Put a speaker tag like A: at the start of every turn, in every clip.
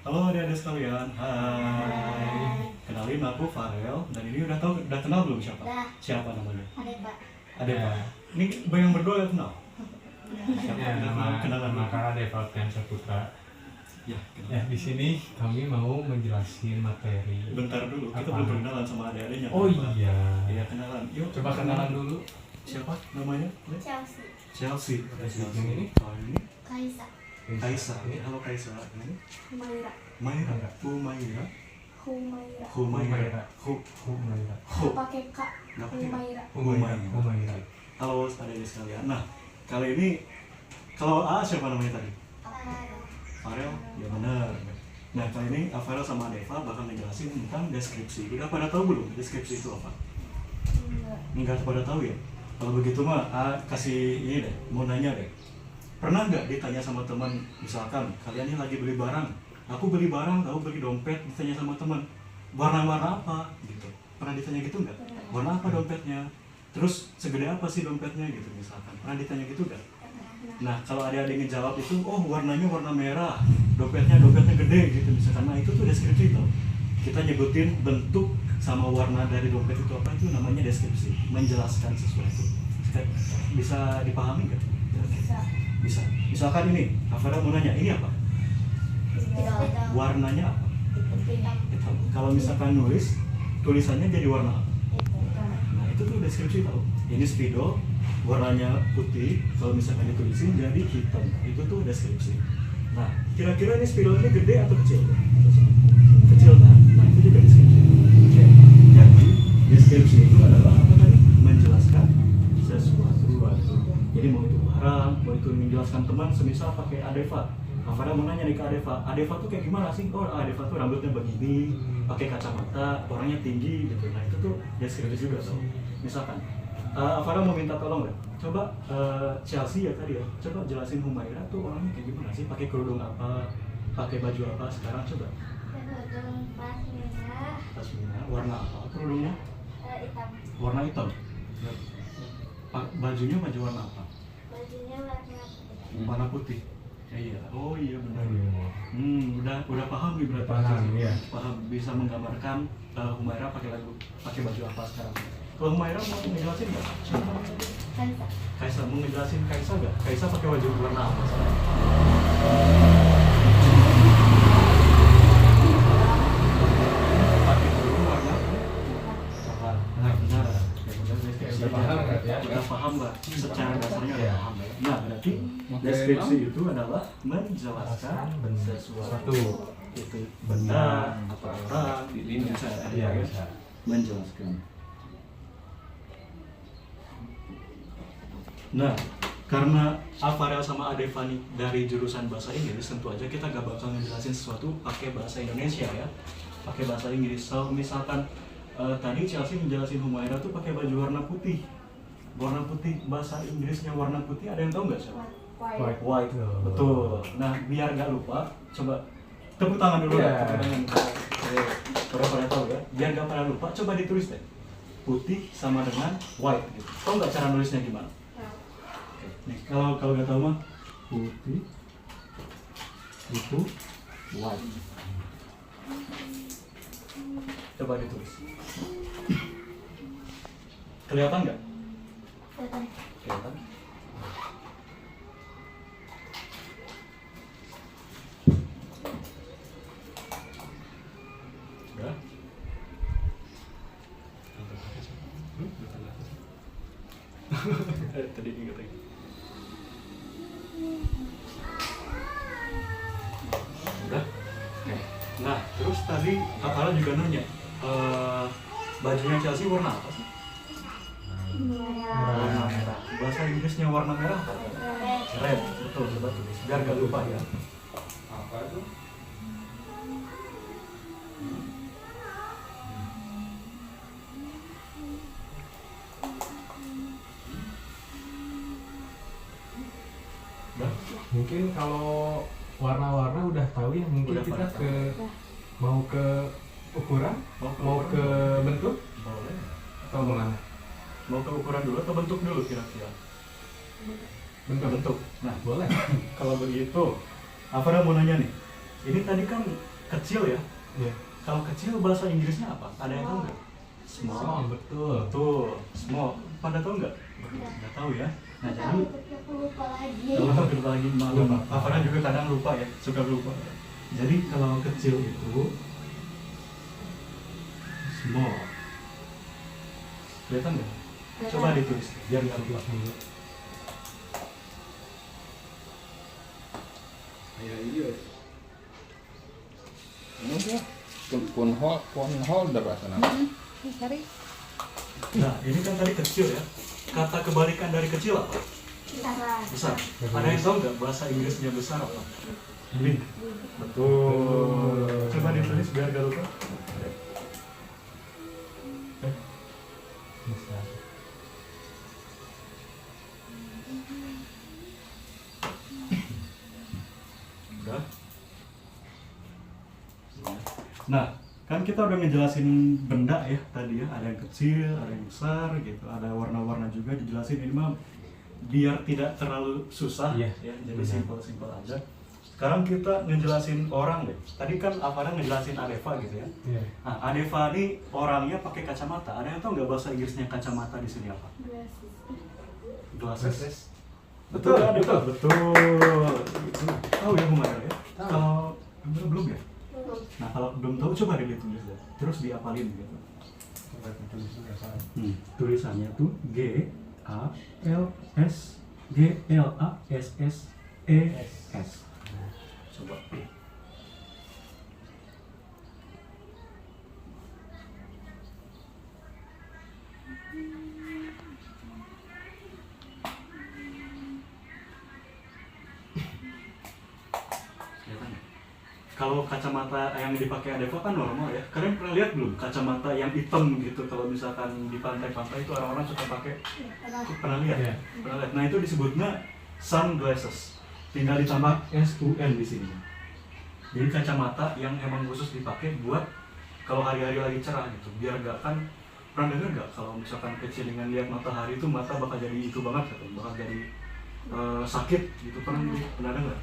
A: Halo adik-adik sekalian, hai. Kenalin aku Farel dan ini udah kenal belum siapa?
B: Udah.
A: Siapa namanya?
B: Ada Pak.
A: Ada
C: Ya.
A: Pak. Ini yang berdua ya kenal? Siapa?
C: Ya,
A: Kenalan.
C: nama Deva Saputra.
A: Ya,
C: Ya, di sini kami mau menjelaskan materi.
A: bentar dulu, kita
C: Apa?
A: belum kenalan sama adik-adiknya.
C: Oh
A: Pak.
C: iya.
A: Iya kenalan. Yuk
C: Coba kenalan dulu.
A: Siapa namanya?
B: Chelsea.
A: Chelsea.
C: Yang ini?
A: Oh ini
B: Kaisa.
A: Kaisa. Halo Kaisa. Ini
B: Humaira.
A: Maira. Humaira.
B: Humaira.
A: Humaira.
C: Humaira.
A: Hu.
B: Pakai K.
A: Nggak pakai K.
B: Humaira.
C: Humaira.
A: Halo adik-adik sekalian. Nah, kali ini kalau siapa namanya tadi? Farel, ya benar. Nah kali ini Farel sama Deva bakal ngejelasin tentang deskripsi. Udah pada tahu belum deskripsi itu apa? Enggak pada tahu ya? Kalau begitu mah kasih ini deh, mau nanya deh. Pernah nggak ditanya sama teman, misalkan kalian ini lagi beli barang, aku beli barang, kamu beli dompet, ditanya sama teman, warna-warna apa? Gitu. Pernah ditanya gitu nggak? Warna apa dompetnya? Terus segede apa sih dompetnya gitu misalkan? Pernah ditanya gitu nggak? Nah kalau adik-adik ngejawab itu, oh warnanya warna merah, dompetnya gede gitu misalkan. Nah itu tuh deskripsi tuh. Kita nyebutin bentuk sama warna dari dompet itu apa, itu namanya deskripsi, menjelaskan sesuatu. Bisa dipahami nggak?
B: Bisa.
A: Bisa. Misalkan ini, Afara mau nanya, ini apa? Warnanya apa? Hitam. Kalau misalkan nulis, tulisannya jadi warna apa? Nah itu tuh deskripsi tau. Ini spidol, warnanya putih, kalau misalkan ditulisin jadi hitam. Itu tuh deskripsi. Nah, kira-kira ini spidolnya gede atau kecil? Kecil kan? Nah, itu juga deskripsi. Oke. Jadi, deskripsi itu adalah apa tadi? Menjelaskan sesuatu. Jadi mau itu barang, mau itu menjelaskan teman, semisal pakai Adeva. Afara mau nanya nih ke Adeva, Adeva tuh kayak gimana sih? Oh, Adeva tuh rambutnya begini, pakai kacamata, orangnya tinggi gitu. Nah, itu tuh deskripsi juga tuh. Misalkan Afara mau minta tolong deh. Coba Chelsea ya tadi ya. Coba jelasin Humaira tuh orangnya kayak gimana sih? Pakai kerudung apa? Pakai baju apa? Sekarang coba.
B: Kerudung pasmina
A: Tasmina, warna apa? Kerudungnya
B: hitam.
A: warna hitam. Bajunya baju warna apa?
B: Bajunya warna putih.
A: Warna putih. Ya, iya. Oh iya benar.
C: Iya.
A: Udah paham nih berarti.
C: Paham, iya.
A: Paham, bisa menggambarkan Humaira pakai baju apa sekarang. Kalau Humaira mau ngejelasin nggak?
B: Kaisa.
A: Kaisa mau ngejelasin Kaisa nggak? Kaisa pakai baju warna apa sekarang? Pakai baju warna coklat. Benar. Ya, benar, deskripsi.
C: Udah paham nggak ya?
A: Udah paham nggak? Secara dasarnya udah
C: Iya.
A: paham ya. Nah berarti
C: Oke,
A: deskripsi itu adalah menjelaskan sesuatu. Itu benda atau orang, bisa
C: Iya,
A: ya,
C: bisa.
A: menjelaskan. Nah, karena Alvarel sama Adevani dari jurusan bahasa Inggris, tentu aja kita gak bakal ngejelasin sesuatu pakai bahasa Indonesia ya, pakai bahasa Inggris. So, misalkan tadi Chelsea menjelasin Humaira tuh pakai baju warna putih, bahasa Inggrisnya warna putih. Ada yang tahu nggak siapa?
B: White.
A: White, betul. Nah, biar nggak lupa, coba tepuk tangan dulu
C: Iya.
A: ya. Tepuk tangan. Oke, pada tahu ya. Biar nggak pada lupa, coba ditulis deh. Putih sama dengan white. Gitu. Tahu nggak cara nulisnya gimana? Oke. Nih, kalau nggak tahu mah putih itu white. Coba ditulis. Kelihatan nggak? Kelihatan. Udah? Tadi ingat lagi. Udah? Oke. Nah, terus tadi Kakala juga nanya, bajunya Chelsea warna apa sih? Warna merah. Bahasa Inggrisnya warna merah apa? Red. Betul, coba tulis. Biar gak lupa ya.
C: Apa itu?
A: Udah?
C: Mungkin kalau warna-warna udah tahu ya, mungkin
A: Udah
C: kita
A: pada
C: ke mau ke ukuran, mau ke bentuk
A: Boleh.
C: atau kemana?
A: Mau ke ukuran dulu atau bentuk dulu kira-kira?
C: Bentuk.
A: Bentuk. Nah,
C: Boleh.
A: kalau begitu, Afara mau nanya nih. Ini tadi kan kecil ya.
C: Iya.
A: Kalau kecil bahasa Inggrisnya apa? Ada yang tahu nggak?
C: Small, betul.
A: Betul, small. Pada tahu nggak? Nggak tahu ya. Nah jadi
B: Tahu, tapi aku lupa lagi.
A: kalau kita lagi malu,
C: Lupa.
A: Afara juga kadang lupa ya, suka lupa. Jadi kalau kecil itu small. Kelihatan nggak? Coba ditulis biar nggak lupa.
D: Ya iya. Udah. Phone holder rasanya.
A: Nah ini kan tadi kecil ya. Kata kebalikan dari kecil apa?
B: Besar.
A: Besar. Ada yang tahu nggak bahasa Inggrisnya besar apa? Big. Betul. Coba ditulis biar nggak lupa.
C: Bisa.
A: Udah. Nah, kan kita udah ngejelasin benda ya tadi ya, ada yang kecil, ada yang besar gitu, ada warna-warna juga dijelasin. Ini mah biar tidak terlalu susah
C: Iya,
A: ya, jadi
C: benar.
A: simpel-simpel aja. Sekarang kita ngejelasin orang deh. Tadi kan Afara ngejelasin Adeva gitu ya.
C: Iya.
A: Nah, Adeva ini orangnya pakai kacamata. Ada yang tahu nggak bahasa Inggrisnya kacamata di sini apa? Glasses. Betul,
C: Betul,
A: betul, betul. Tahu ya Humara ya?
C: Tahu.
A: Kalau belum ya?
B: Belum.
A: Nah kalau belum tahu coba ditulis deh. Terus diapalin gitu.
C: Coba ditulis dulu ya, Pak.
A: Tulisannya tuh G A L S G L A S S E S. Coba. Kelihatan nggak? Kalau kacamata yang dipakai Adeva kan normal ya. Kalian pernah lihat belum kacamata yang hitam gitu? Kalau misalkan di pantai-pantai itu orang-orang suka pakai. Pernah lihat?
C: Iya.
A: Pernah lihat. Nah itu disebutnya sunglasses. Tinggal ditambah SUN di sini. Jadi kacamata yang emang khusus dipakai buat kalau hari-hari lagi cerah gitu. Biar nggak kan pernah dengar nggak kalau misalkan kecil dengan lihat matahari itu mata bakal jadi itu banget gitu, bakal jadi sakit gitu. Pernah dengar?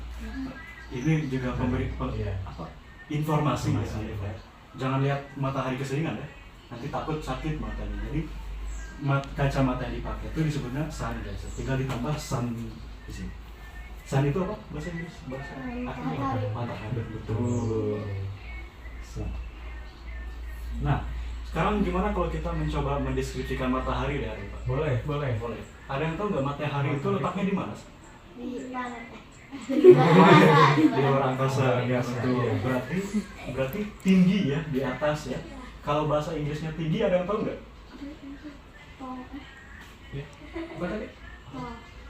A: Ini juga pemberi
C: Iya.
A: apa informasi ya.
C: Informasi, ya.
A: Jangan lihat matahari keseringan ya, nanti takut sakit matanya. Jadi kacamata yang dipakai itu disebutnya sunglasses. Tinggal ditambah sun di sini. Sun itu apa bahasa Inggris? Bahasa
B: Matahari.
A: matahari. Betul. Sun. Nah, sekarang gimana kalau kita mencoba mendeskripsikan matahari dari Pak?
C: Boleh, boleh.
A: Boleh. Ada yang tahu nggak matahari itu letaknya di mana?
B: Di planet.
A: Di luar angkasa ya,
C: Angkasa,
A: betul.
C: iya.
A: Berarti tinggi ya, di atas ya. Kalau bahasa Inggrisnya tinggi ada yang tahu nggak?
C: Ya. Apa tadi?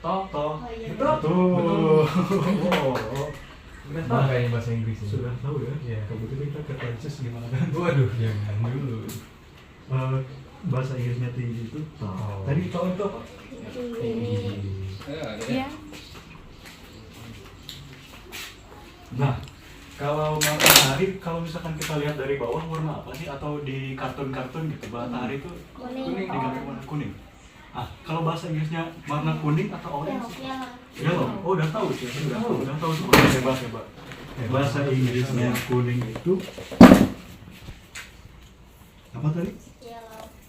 A: Toh.
B: Oh, iya.
A: Betul. Oh,
C: Udah tahu kayaknya bahasa Inggris ini.
A: sudah tahu ya.
C: Iya.
A: Kebetulan kita ke Prancis gimana kan?
C: Waduh, jangan dulu.
A: Bahasa Inggrisnya tinggi itu toh.
C: Oh.
A: Tadi toh itu apa?
D: Ya, ada.
E: Iya.
A: Nah, kalau matahari, kalau misalkan kita lihat dari bawah warna apa sih? Atau di kartun-kartun gitu, matahari itu
B: Kuning.
A: digambar warna kuning. Ah, kalau bahasa Inggrisnya warna kuning atau orange? Yellow. Oh, udah tahu sih. Udah tahu semua. Hebat. Bahasa Inggrisnya kuning itu apa tadi?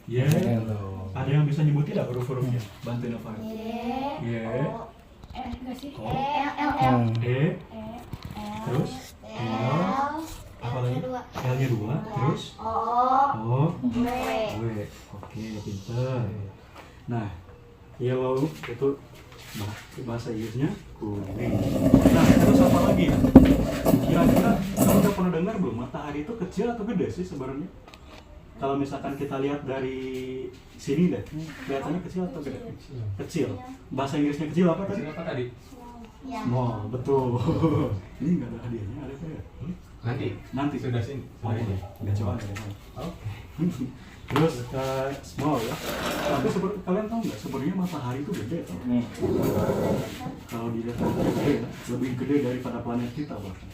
B: Yellow.
A: Yeah. Ada yang bisa nyebut tidak huruf-hurufnya? Bantuin apa?
B: Y.
A: Y.
B: O.
E: Enggak sih.
B: L.
A: E. Terus?
B: L.
A: Apa lagi?
B: L-nya 2.
A: L-nya 2. Terus?
B: O.
A: O.
B: W.
A: W. Oke, pinter. Nah, yellow itu bahasa Inggrisnya kuning. Nah, terus apa lagi ya? Kira-kira kamu udah pernah dengar belum matahari itu kecil atau gede sih sebenarnya? Kalau misalkan kita lihat dari sini deh, kelihatannya kecil atau gede? Kecil. Bahasa Inggrisnya kecil apa tadi?
C: Apa tadi?
B: Ya.
A: Small, betul. Ini nggak ada hadiahnya, ada apa ya? Nanti.
C: Sudah sini.
A: Oh,
C: Sudah ini.
A: nggak coba nggak ada.
C: Oke.
A: Terus small ya. Tapi kalian tahu nggak sebenarnya matahari itu gede tau? Kalau dilihat gede, ya, lebih gede daripada planet kita bahkan.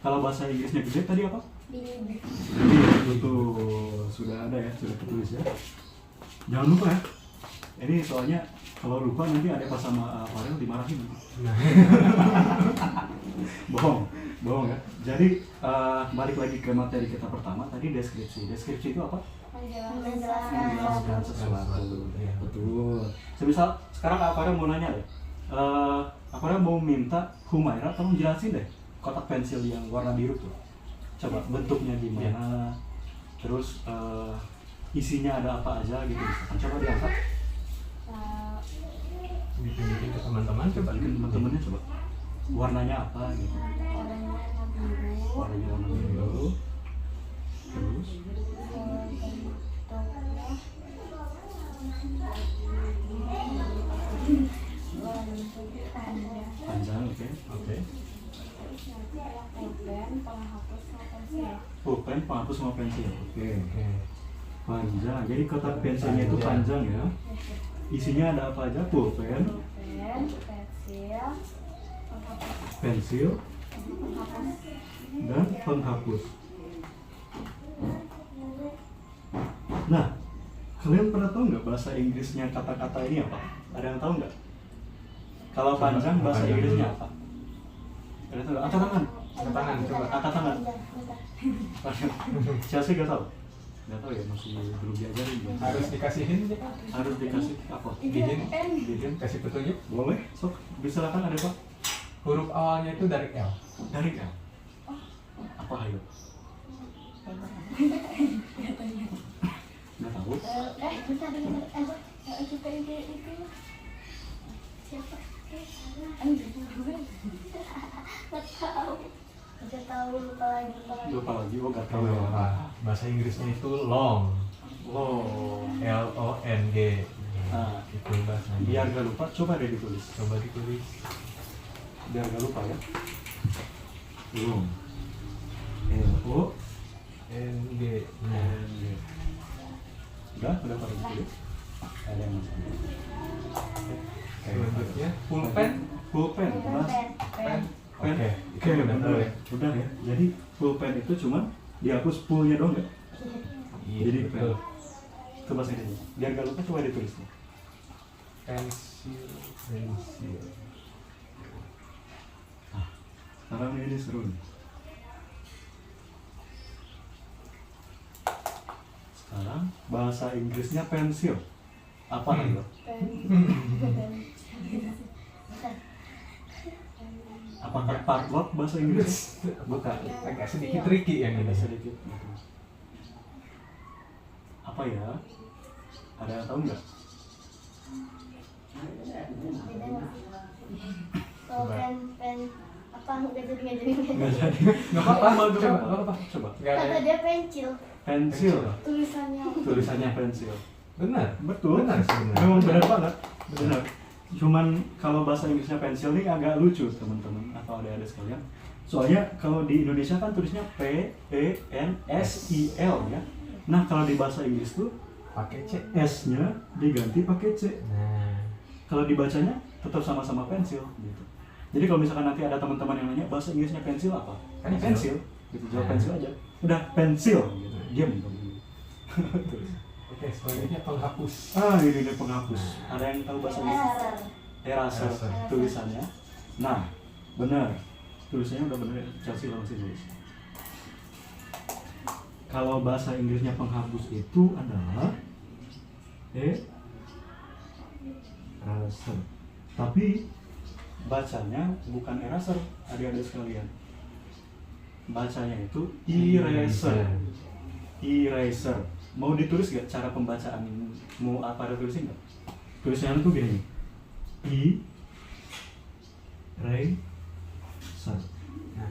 A: Kalau bahasa Inggrisnya gede tadi apa?
B: Big.
A: Betul, sudah ada ya, sudah tertulis ya. Jangan lupa ya. Ini soalnya Kalau lupa nanti ada pas sama Farel dimarahin.
C: Nah.
A: bohong ya. Jadi balik lagi ke materi kita pertama tadi, deskripsi. Deskripsi itu apa? Menjelaskan sesuatu.
C: Ya.
A: Betul. Semisal sekarang Farel mau nanya deh. Farel mau minta Humaira tolong jelasin deh kotak pensil yang warna biru tuh. Coba bentuknya gimana? Terus isinya ada apa aja gitu. Coba diangkat.
C: Bikin ke teman-teman, coba
A: Balikin teman-temannya coba. Warnanya apa gitu? Warnanya warna biru. Terus panjang, oke.
C: Oke.
A: Pulpen, penghapus sama pensil. Oke.
C: Oke.
A: Panjang. Jadi kotak pensilnya itu panjang ya. Isinya ada apa aja? Pulpen, pensil, dan penghapus. Nah, kalian pernah tahu nggak bahasa Inggrisnya kata-kata ini apa? Ada yang tahu nggak? Kalau panjang bahasa Inggrisnya apa? Ada yang tahu nggak? Angkat tangan.
C: Angkat tangan, coba.
A: Angkat tangan. Chelsea nggak tahu? Nggak tahu ya, masih belum diajarin.
C: Harus dikasihin ya.
A: Harus dikasih apa?
C: Izin kasih petunjuk.
A: Boleh, sok. Silakan, ada apa?
C: Huruf awalnya itu dari L.
A: Dari L. Apa ayo? Nggak tahu. Lupa lagi, oh nggak tahu ya.
C: Bahasa Inggrisnya itu long.
A: Oh,
C: LONG.
A: Nah,
C: Itu bahasanya.
A: biar nggak lupa, coba deh ditulis.
C: Coba ditulis.
A: Biar nggak lupa ya. Belum. LO
C: NG.
A: N. Udah pada ditulis. Ada yang masih.
C: Selanjutnya pulpen.
A: Pulpen, mas. Pen. Oke,
C: udah tahu ya.
A: Udah ya. Jadi pulpen itu cuma dihapus pulnya doang nggak?
C: Iya,
A: Jadi
C: betul.
A: Itu bahasa Inggrisnya. Biar nggak lupa, coba ditulis.
C: Pensil.
A: Sekarang ini seru nih. Sekarang bahasa Inggrisnya pensil. Apa itu? Apakah parlok bahasa Inggris? Bukan.
C: Agak sedikit tricky yang ini.
A: Ada sedikit. Apa ya? Ada yang tahu nggak? Nggak jadi.
C: Nggak apa-apa,
A: Coba.
C: Nggak ada.
B: Kata dia pensil,
A: Pensil.
B: tulisannya
A: Pensil.
C: Benar.
A: Betul.
C: Benar sebenarnya.
A: Memang benar banget. Benar. Cuman kalau bahasa Inggrisnya pensil ini agak lucu teman-teman atau ada sekalian. Soalnya kalau di Indonesia kan tulisnya PENSIL ya. Nah kalau di bahasa Inggris tuh
C: Pakai C.
A: S-nya diganti pakai C.
C: Nah.
A: Kalau dibacanya tetap sama-sama pensil gitu. Jadi kalau misalkan nanti ada teman-teman yang nanya bahasa Inggrisnya pensil apa? Pensil. Gitu, jawab pensil aja. Udah pensil gitu. Diam gitu.
C: Oke, selanjutnya penghapus.
A: Ini penghapus. Ada yang tahu bahasa Inggris? Eraser
C: Eraser.
A: tulisannya. Nah, benar. Tulisannya udah benar. Chelsea langsung tulis. Kalau bahasa Inggrisnya penghapus itu adalah eraser. Tapi bacanya bukan eraser, adik-adik sekalian. Bacanya itu eraser. Eraser. Mau ditulis gak cara pembacaan? Mau apa ada tulisin gak? Tulisannya tuh gini. Eraser. Nah,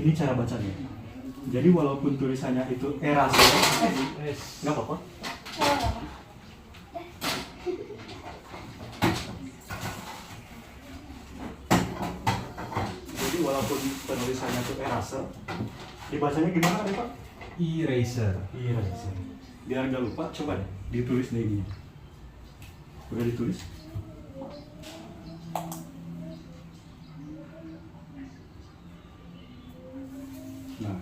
A: ini cara bacanya. Jadi walaupun tulisannya itu eraser, nggak apa-apa. Jadi walaupun penulisannya itu eraser, dibacanya gimana deh Pak?
C: Eraser.
A: Eraser. Biar nggak lupa, coba deh ditulis deh ini. Udah ditulis? Nah,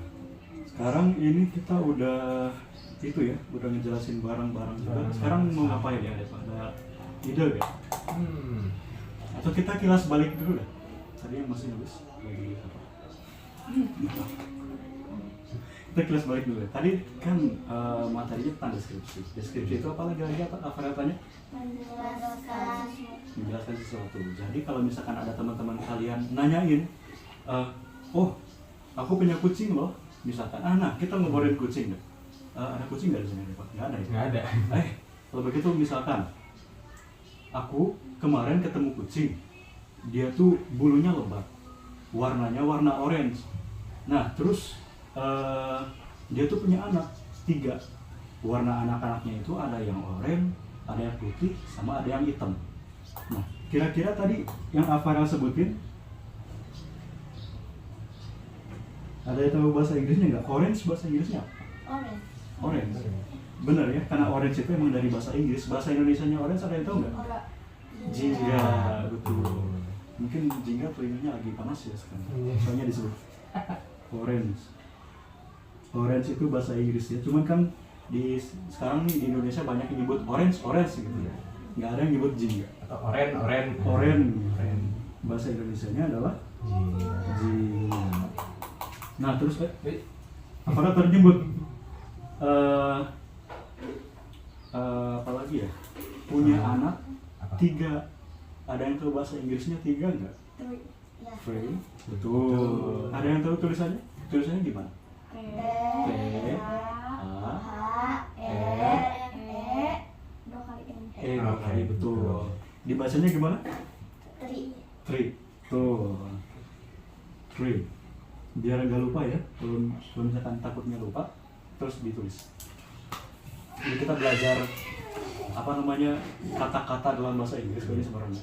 A: sekarang ini kita udah itu ya, udah ngejelasin barang-barang juga. Sekarang mau ngapain ya, Pak? Ada ide gak? Atau kita kilas balik dulu dah. Tadi yang masih nulis lagi apa? Kita kilas balik dulu. Tadi kan materinya tentang deskripsi. Deskripsi itu apa lagi apa tanya? Menjelaskan sesuatu. Jadi kalau misalkan ada teman-teman kalian nanyain, oh aku punya kucing loh, misalkan, nah kita ngobrolin kucing deh. Ada kucing nggak di sini Pak? Nggak ada ya?
C: Nggak ada.
A: Kalau begitu misalkan, aku kemarin ketemu kucing, dia tuh bulunya lebat, warnanya warna orange. Nah terus dia tuh punya anak 3. Warna anak-anaknya itu ada yang oranye, ada yang putih, sama ada yang hitam. Nah kira-kira tadi yang Afara sebutin, ada yang tahu bahasa Inggrisnya nggak? Orange bahasa Inggrisnya apa? Orange. Bener ya, karena orange itu emang dari bahasa Inggris. Bahasa Indonesianya orange ada yang tahu nggak? Jingga, betul. Mungkin jingga telinganya lagi panas ya sekarang. Soalnya disebut orange. Orange itu bahasa Inggris ya. Cuman kan sekarang nih di Indonesia banyak yang nyebut orange gitu ya. Nggak ada yang nyebut jingga.
C: Atau oren.
A: Bahasa Indonesianya adalah jingga. Nah terus apakah terjebut apa lagi ya? Punya anak 3. Ada yang tahu bahasa Inggrisnya 3 nggak? 3. Betul. Ada yang tahu tulisannya? Tulisannya gimana? T A E. Betul. Dibacanya gimana? 3. Tuh. 3. Biar nggak lupa ya, kalau misalkan takutnya lupa, terus ditulis. Jadi kita belajar kata-kata dalam bahasa Inggris ini sebenarnya.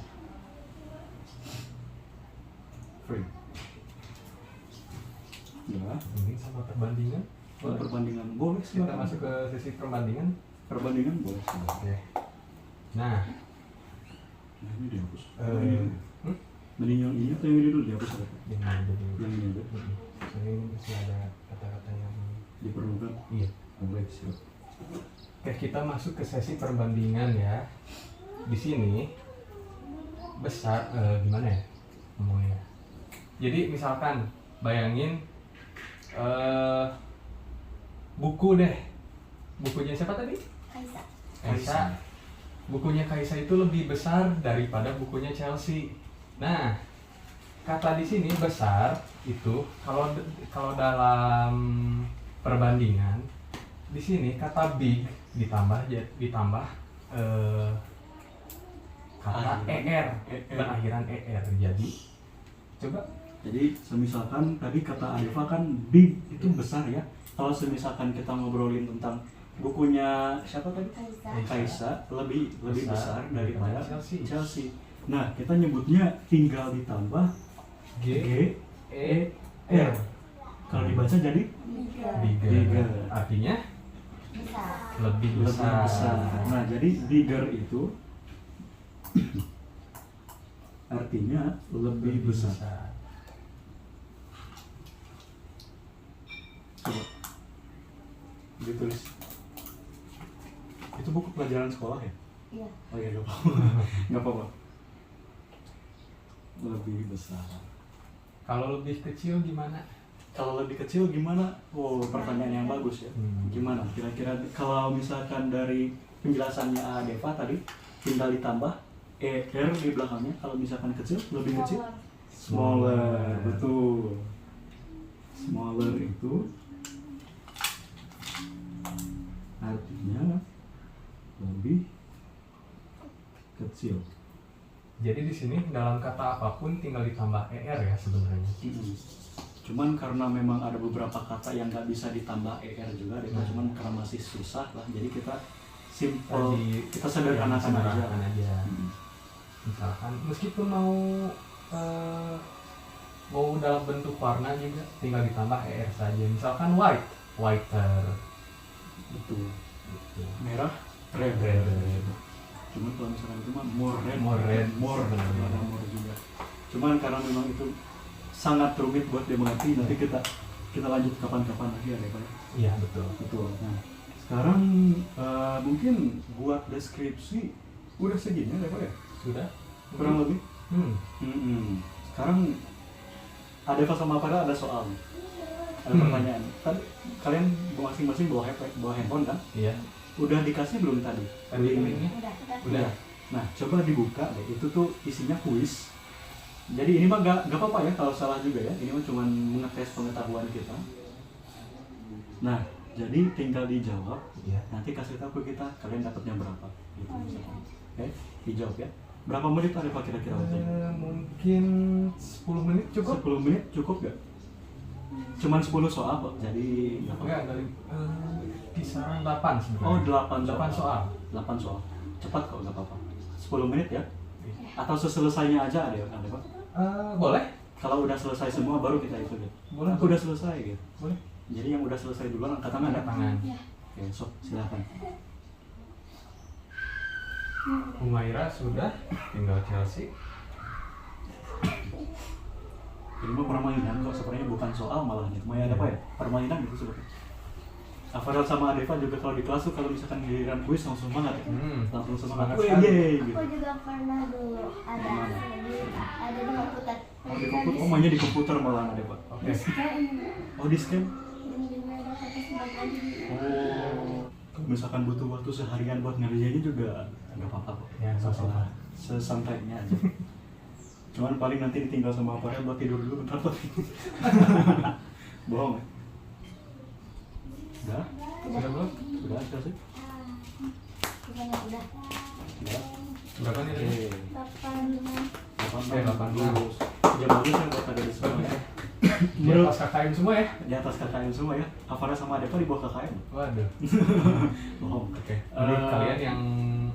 A: Free. Ya.
C: Ini sama perbandingan.
A: Perbandingan boleh.
C: Kita masuk ke sesi perbandingan.
A: Perbandingan boleh.
C: Oke. Nah
A: ini dihapus. Mending yang ini atau yang ini dulu dihapus apa? Yang ini dulu.
C: Ini masih ada kata-kata yang
A: diperlukan.
C: Iya.
A: Baik, siap.
C: Oke, kita masuk ke sesi perbandingan ya. Di sini besar gimana ya ngomongnya? Jadi misalkan bayangin buku deh. Bukunya siapa tadi? Kaisa. Bukunya Kaisa itu lebih besar daripada bukunya Chelsea. Nah, kata di sini besar itu kalau dalam perbandingan di sini kata big ditambah kata er berakhiran er. Jadi
A: semisalkan tadi kata Adeva kan big itu besar ya. Kalau semisalkan kita ngobrolin tentang bukunya siapa tadi? Kaisa lebih besar daripada Chelsea. Nah, kita nyebutnya tinggal ditambah G E R. Kalau dibaca jadi bigger.
C: Artinya lebih besar.
A: Nah, jadi bigger itu artinya lebih besar. Coba ditulis. Itu buku pelajaran sekolah ya?
B: Iya.
A: Oh iya, nggak apa-apa. Lebih besar.
C: Kalau lebih kecil gimana?
A: Kalau lebih kecil gimana? Oh, pertanyaan yang bagus ya. Gimana? Kira-kira kalau misalkan dari penjelasannya Adeva tadi tinggal ditambah ER di belakangnya. Kalau misalkan kecil, lebih kecil? Smaller. Betul. Smaller itu artinya lebih kecil.
C: Jadi di sini dalam kata apapun tinggal ditambah er ya sebenarnya.
A: Cuman karena memang ada beberapa kata yang nggak bisa ditambah er juga, cuman karena masih susah lah, jadi kita simple, kita sederhanakan aja.
C: Misalkan meskipun mau dalam bentuk warna juga tinggal ditambah er saja. Misalkan whiter. Betul.
A: Merah, red. Cuman kalau misalkan itu mah more red juga. Cuman karena memang itu sangat rumit buat dimengerti, nanti kita lanjut kapan-kapan lagi ya Pak.
C: Iya betul.
A: Nah, sekarang mungkin buat deskripsi Udah segini ya Pak ya?
C: Sudah?
A: Kurang lebih? Sekarang Adeva sama Farel ada soal. Ada pertanyaan. Tadi kalian masing-masing bawa handphone kan?
C: Iya.
A: Udah dikasih belum tadi?
C: Tadi ini? Udah.
A: Nah, coba dibuka deh. Itu tuh isinya kuis. Jadi ini mah gak apa-apa ya kalau salah juga ya. Ini mah cuma mengetes pengetahuan kita. Nah, jadi tinggal dijawab.
C: Iya.
A: Nanti kasih tahu ke kita kalian dapatnya berapa. Gitu misalkan. Oke, dijawab ya. Berapa menit ada Pak kira-kira waktunya?
C: Mungkin 10 menit cukup?
A: 10 menit cukup gak? Cuman 10 soal kok, jadi nggak apa-apa.
C: Enggak, dari kisaran 8 sebenarnya.
A: Oh, 8
C: soal.
A: 8 soal. Cepat kok, nggak apa-apa. 10 menit ya? Atau seselesainya aja ada Pak?
C: Boleh.
A: Kalau udah selesai semua baru kita hitung ya?
C: Boleh.
A: Aku udah selesai gitu.
C: Boleh.
A: Jadi yang udah selesai duluan angkat tangan ya?
C: Angkat tangan.
A: Oke, sok silakan.
C: Humaira sudah, tinggal Chelsea.
A: Ini mah permainan kok, sebenarnya bukan soal malah nih. Cuma ada apa ya? Permainan gitu sebenarnya. Farel sama Adeva juga kalau di kelas tuh kalau misalkan giliran kuis langsung semangat ya? Langsung semangat.
C: Semangat
A: Yeay gitu.
B: Aku juga pernah dulu ada di komputer.
A: Oh, di komputer, oh mainnya di komputer malah Adeva.
C: Oke.
A: Oh di scan?
B: Ini juga ada foto sebagai lagi.
A: Oh, kalau misalkan butuh waktu seharian buat ngerjainnya juga nggak apa-apa kok.
C: Ya, sama-sama.
A: Sesantainya aja. Cuman paling nanti ditinggal sama Farel buat tidur dulu bentar tuh. Bohong ya? Udah?
C: Sudah belum?
A: Udah aja sih?
B: Bukannya udah.
A: Udah?
C: Berapa nih tadi?
A: Oke.
C: 8
A: Ya bagus ya buat ada di sekolah ya.
C: Di atas KKM semua ya?
A: Di atas KKM semua ya. Farel sama Adeva di bawah KKM.
C: Waduh.
A: Bohong.
C: Oke. Menurut kalian yang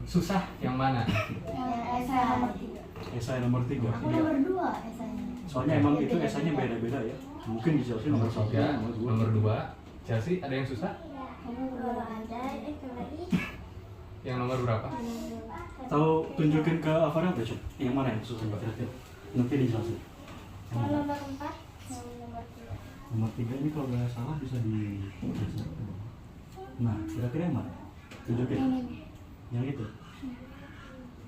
C: susah yang mana?
B: Yang esai nomor 3.
A: Esai nomor 3.
B: Aku nomor 2 esainya.
A: Soalnya emang itu esainya beda-beda ya. Mungkin di Chelsea nomor 1,
C: 3,
A: nomor 2.
C: nomor 2. Chelsea ada yang susah?
B: Ada
C: Yang nomor berapa?
A: Tahu tunjukin ke Farel deh, Cuk. Yang mana yang susah kira-kira? Nanti dijelasin.
B: kalau nomor 4 yang nomor 3.
A: Nomor 3 ini kalau nggak salah bisa di. Nah, kira-kira yang mana? Tunjukin. Yang itu.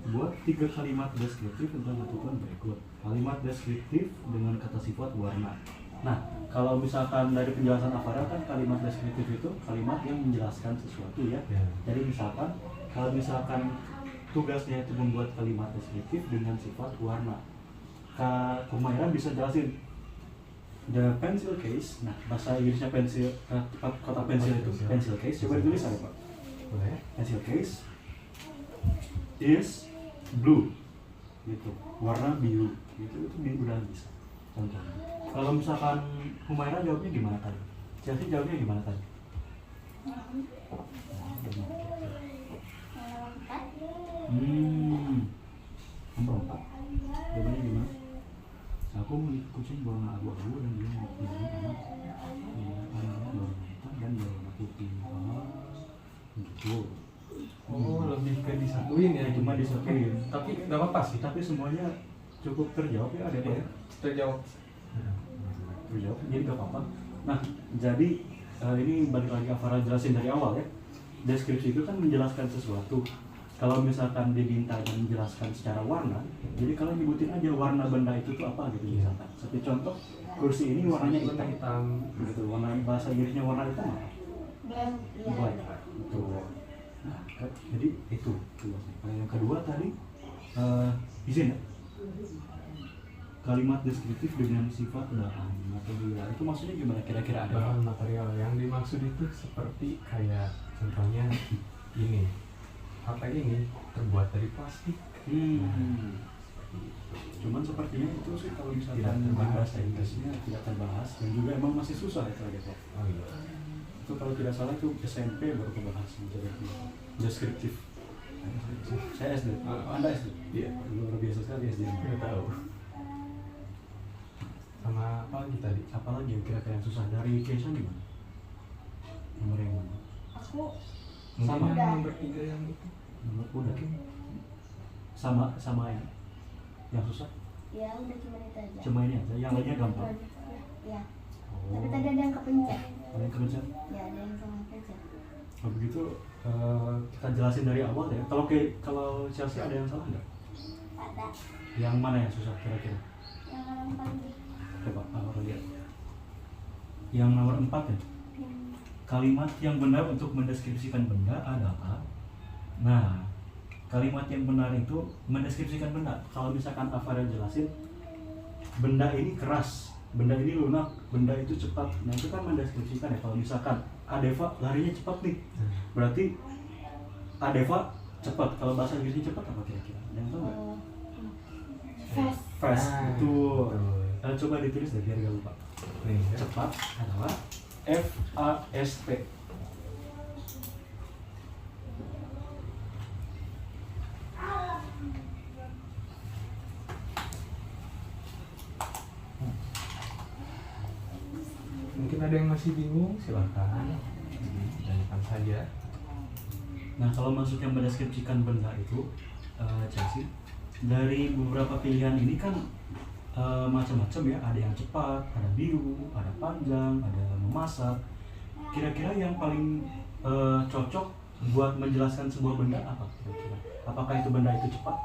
A: Buat 3 kalimat deskriptif tentang ketentuan berikut. Kalimat deskriptif dengan kata sifat warna. Nah, kalau misalkan dari penjelasan Farel kan kalimat deskriptif itu kalimat yang menjelaskan sesuatu ya.
C: Ya.
A: Jadi misalkan kalau misalkan tugasnya itu membuat kalimat deskriptif dengan sifat warna. Kak Humaira bisa jelasin the pencil case. Nah, bahasa Inggrisnya pensil, kota pensil itu pencil case. Coba ditulis ada Pak.
C: Boleh.
A: Pencil case is blue, gitu. Warna biru, gitu. Itu udah bisa. Contohnya. Kalau misalkan Humaira jawabnya gimana tadi? Chelsea jawabnya gimana tadi? Nomor 4. Jawabannya gimana? Aku melihat kucing berwarna abu-abu dan dia mempunyai anak berwarna hitam dan berwarna putih. Gitu.
C: Oh, lebih ke disatuin ya?
A: Cuma disatuin.
C: Tapi nggak apa-apa sih.
A: Tapi semuanya cukup terjawab ya, ada Pak ya?
C: Terjawab.
A: Terjawab, jadi nggak apa-apa. Nah, jadi ini balik lagi Farel jelasin dari awal ya. Deskripsi itu kan menjelaskan sesuatu. Kalau misalkan diminta dan menjelaskan secara warna, jadi kalau nyebutin aja warna benda itu tuh apa gitu misalkan. Seperti contoh, kursi ini warnanya hitam, gitu. Warna bahasa Inggrisnya warna hitam apa? Black. Betul. Nah, jadi itu tugasnya. Nah, yang kedua tadi izin ya. Kalimat deskriptif dengan sifat bahan material itu maksudnya gimana kira-kira ada?
C: Bahan material yang dimaksud itu seperti kayak contohnya ini. HP ini terbuat dari plastik.
A: Cuman sepertinya itu sih kalau misalkan
C: Tidak terbahas.
A: bahasa Inggrisnya tidak terbahas dan juga emang masih susah itu aja Pak.
C: Oh iya.
A: Itu kalau tidak salah itu SMP baru kebahas menjadi deskriptif. Saya SD, Anda SD?
C: Iya.
A: Luar biasa sekali SD.
C: Nggak tahu. Sama apa lagi tadi?
A: Apalagi yang kira-kira yang susah dari Keisha gimana? Nomor yang mana?
B: Aku
C: Mungkin
A: Sama.
C: yang nomor 3 yang itu.
A: Nomor udah sama yang susah?
B: ya udah cuma itu aja.
A: Cuma ini aja, yang lainnya gampang.
B: Ya.
A: Oh.
B: Tapi tadi ada yang kepencet.
A: Ada yang kepencet?
B: Ya ada yang salah pencet.
A: Kalau begitu kita jelasin dari awal ya. Kalau Chelsea ada yang salah nggak?
B: Ada.
A: Yang mana yang susah kira-kira?
B: Yang nomor 4.
A: Coba Alvaro lihat. Yang nomor 4 ya. Kalimat yang benar untuk mendeskripsikan benda adalah. Nah, kalimat yang benar itu mendeskripsikan benda. Kalau misalkan Alvaro jelasin, benda ini keras, benda ini lunak, benda itu cepat. Nah itu kan mendeskripsikan ya. Kalau misalkan Adeva larinya cepat nih, berarti Adeva cepat. Kalau bahasa Inggrisnya cepat apa kira-kira? Ada yang tahu nggak?
B: Fast.
A: Fast, betul.
C: betul.
A: Coba ditulis deh biar gak lupa.
C: Nih, ya.
A: Cepat adalah FAST.
C: Mungkin ada yang masih bingung, silahkan tanyakan saja.
A: Nah kalau masuk yang mendeskripsikan benda itu, Chelsea, dari beberapa pilihan ini kan macam-macam ya. Ada yang cepat, ada biru, ada panjang, ada memasak. Kira-kira yang paling cocok buat menjelaskan sebuah benda apa kira-kira? Apakah itu benda itu cepat?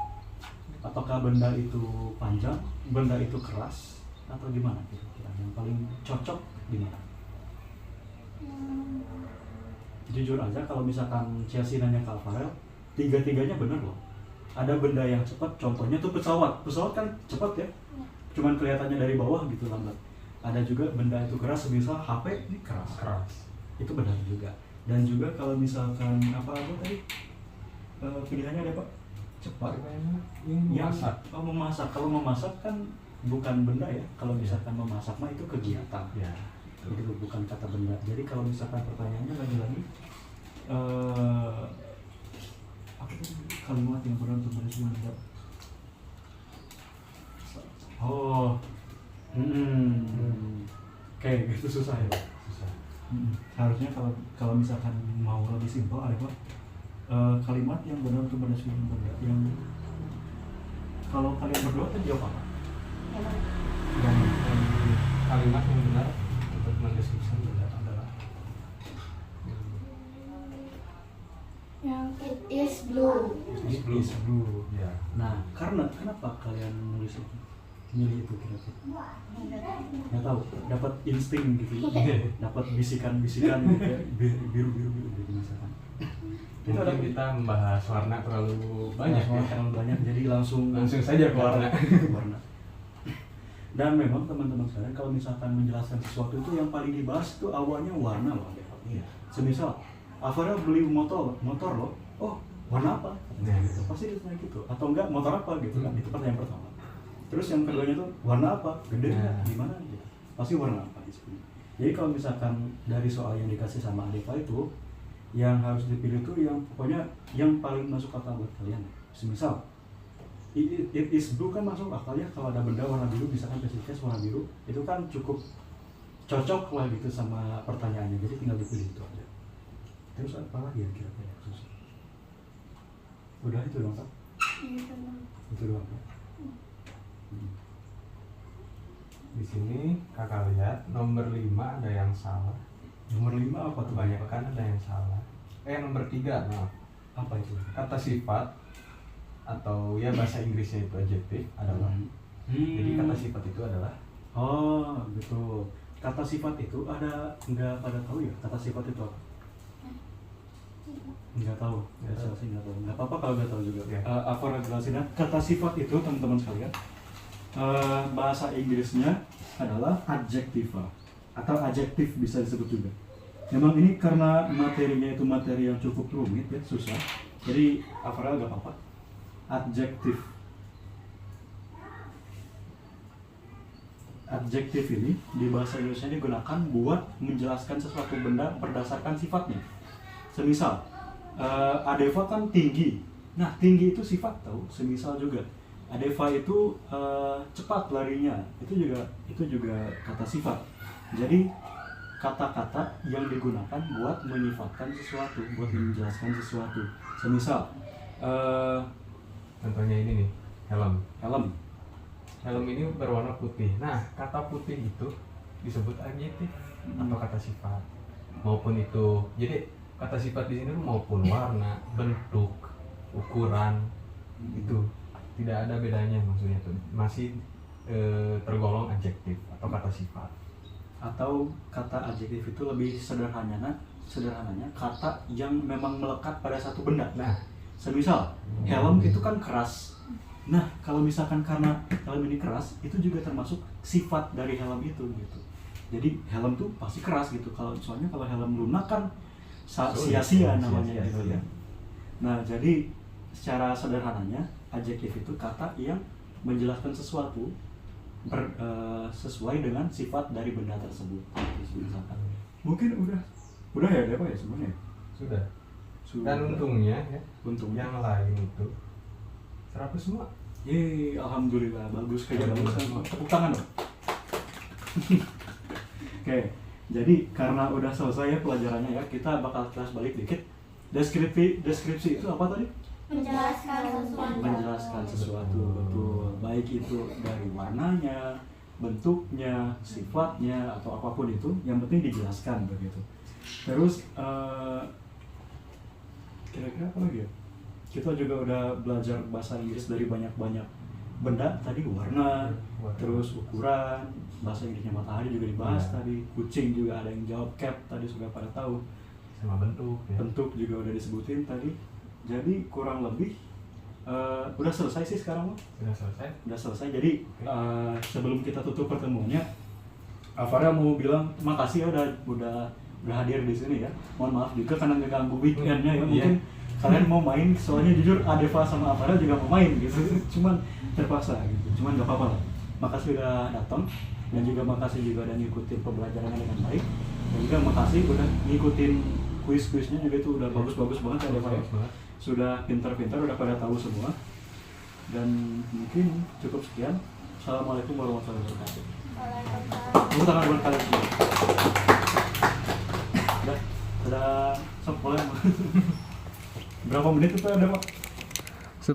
A: Apakah benda itu panjang? Benda itu keras? Atau gimana kira-kira? Yang paling cocok di mana? Jujur aja kalau misalkan Chelsea nanya ke Alvaro, tiga-tiganya benar loh. Ada benda yang cepat, contohnya tuh pesawat. Pesawat kan cepat ya, cuman kelihatannya dari bawah gitu lambat. Ada juga benda itu keras, misal HP ini keras. Itu benar juga. Dan juga kalau misalkan apa tadi pilihannya ada Pak? Cepat.
C: Memasak.
A: Memasak. Kalau memasak kan bukan benda ya. Kalau misalkan memasak mah itu kegiatan.
C: Ya.
A: Itu bukan kata benda. Jadi kalau misalkan pertanyaannya lagi-lagi apa tuh kalimat yang benar untuk mendeskripsikan benda? Oh, oke, itu susah ya.
C: Susah.
A: Harusnya kalau misalkan mau lebih simpel ada apa? Kalimat yang benar untuk mendeskripsikan benda. Yang kalau kalian berdua tadi jawab apa?
C: Dan kalimat yang benar untuk mendeskripsikan benda adalah
B: Yang it is blue.
A: It is blue.
C: ya.
A: Nah, kenapa kalian nulis itu? Milih itu kira-kira? Nggak tahu, dapat insting gitu, dapat bisikan-bisikan gitu ya, biru gitu misalkan.
C: Mungkin kita membahas warna terlalu banyak ya.
A: Terlalu banyak, jadi langsung
C: saja ke warna.
A: warna. Dan memang teman-teman sekalian, kalau misalkan menjelaskan sesuatu itu yang paling dibahas itu awalnya warna loh.
C: Iya.
A: Semisal, Alvaro beli motor loh, oh warna apa?
C: Nah,
A: Gitu. Pasti ditanya gitu. Atau enggak motor apa gitu kan? Itu pertanyaan pertama. Terus yang keduanya tuh warna apa? Gede nggak? Gimana gitu? Pasti warna apa gitu. Jadi kalau misalkan dari soal yang dikasih sama Adeva itu, yang harus dipilih tuh yang pokoknya yang paling masuk akal buat kalian. Semisal it is blue kan masuk akalnya, kalau ada benda warna biru, misalkan spesifikasi warna biru, itu kan cukup cocok lah gitu sama pertanyaannya. Jadi tinggal dipilih itu aja. Terus apa lagi yang kira-kira susah? Udah itu dong Pak? Itu doang Pak?
C: Di sini kakak lihat nomor 5 ada yang salah.
A: Nomor 5 apa tuh?
C: Kebanyakan ada yang salah. Nomor 3, maaf.
A: Apa itu?
C: Kata sifat atau ya bahasa Inggrisnya itu adjective adalah. Jadi kata sifat itu adalah.
A: Oh betul. Kata sifat itu ada, nggak pada tahu ya kata sifat itu apa? Nggak tahu. Saya sih nggak tahu. Nggak apa-apa kalau nggak tahu juga.
C: Ya.
A: Alvaro jelasin ya. Kata sifat itu teman-teman sekalian, bahasa Inggrisnya adalah adjectiva atau adjektif bisa disebut juga. Memang ini karena materinya itu materi yang cukup rumit ya, susah. Jadi Alvaro nggak apa-apa. Adjektif. Adjektif ini di bahasa Indonesia digunakan buat menjelaskan sesuatu benda berdasarkan sifatnya. Semisal, Adeva kan tinggi. Nah, tinggi itu sifat tahu. Semisal juga, Adeva itu cepat larinya. Itu juga kata sifat. Jadi kata-kata yang digunakan buat menyifatkan sesuatu, buat menjelaskan sesuatu. Semisal,
C: Contohnya ini nih, helm.
A: helm.
C: Ini berwarna putih. Nah, kata putih itu disebut adjektif atau kata sifat. Maupun itu, jadi kata sifat di sini maupun warna, bentuk, ukuran itu tidak ada bedanya, maksudnya tuh masih tergolong adjektif atau kata sifat.
A: Atau kata adjektif itu lebih sederhananya kata yang memang melekat pada satu benda.
C: Nah,
A: semisal helm itu kan keras. Nah, kalau misalkan karena helm ini keras, itu juga termasuk sifat dari helm itu gitu. Jadi helm tuh pasti keras gitu. Soalnya kalau helm lunak kan sia-sia namanya gitu ya. Nah, jadi secara sederhananya adjektif itu kata yang menjelaskan sesuatu sesuai dengan sifat dari benda tersebut. Misalkan. Mungkin udah ya Pak ya sebenarnya.
C: Sudah. Dan untungnya ya,
A: untungnya
C: yang lain itu 100 semua.
A: Yeay, alhamdulillah, bagus kerja bagus. Tepuk tangan dong. Oke, jadi karena udah selesai ya pelajarannya ya, kita bakal kelas balik dikit. Deskripsi itu apa tadi? Menjelaskan sesuatu, betul. Baik itu dari warnanya, bentuknya, sifatnya, atau apapun itu, yang penting dijelaskan begitu. Terus kira-kira apa lagi ya? Kita juga udah belajar bahasa Inggris dari banyak-banyak benda tadi, warna, terus ukuran, bahasa Inggrisnya matahari juga dibahas tadi, kucing juga ada yang jawab, cat tadi sudah pada tahu,
C: sama bentuk ya.
A: Bentuk juga udah disebutin tadi. Jadi kurang lebih udah selesai sih sekarang mah. Udah selesai. Jadi sebelum kita tutup pertemuannya, Farel mau bilang makasih ya udah hadir di sini ya. Mohon maaf juga karena ngeganggu weekendnya ya. Mungkin kalian mau main, soalnya jujur Adeva sama Farel juga mau main gitu. Cuman terpaksa gitu. Cuman gak apa-apa lah. Makasih udah datang, dan juga makasih juga udah ngikutin pembelajarannya dengan baik. Dan juga makasih udah ngikutin kuis-kuisnya juga itu udah bagus-bagus banget Adeva ya. Sudah pintar-pintar, udah pada tahu semua. Dan mungkin cukup sekian. Assalamualaikum warahmatullahi wabarakatuh. Tepuk tangan buat kalian semua. Udah sok boleh. Berapa menit itu ada Pak?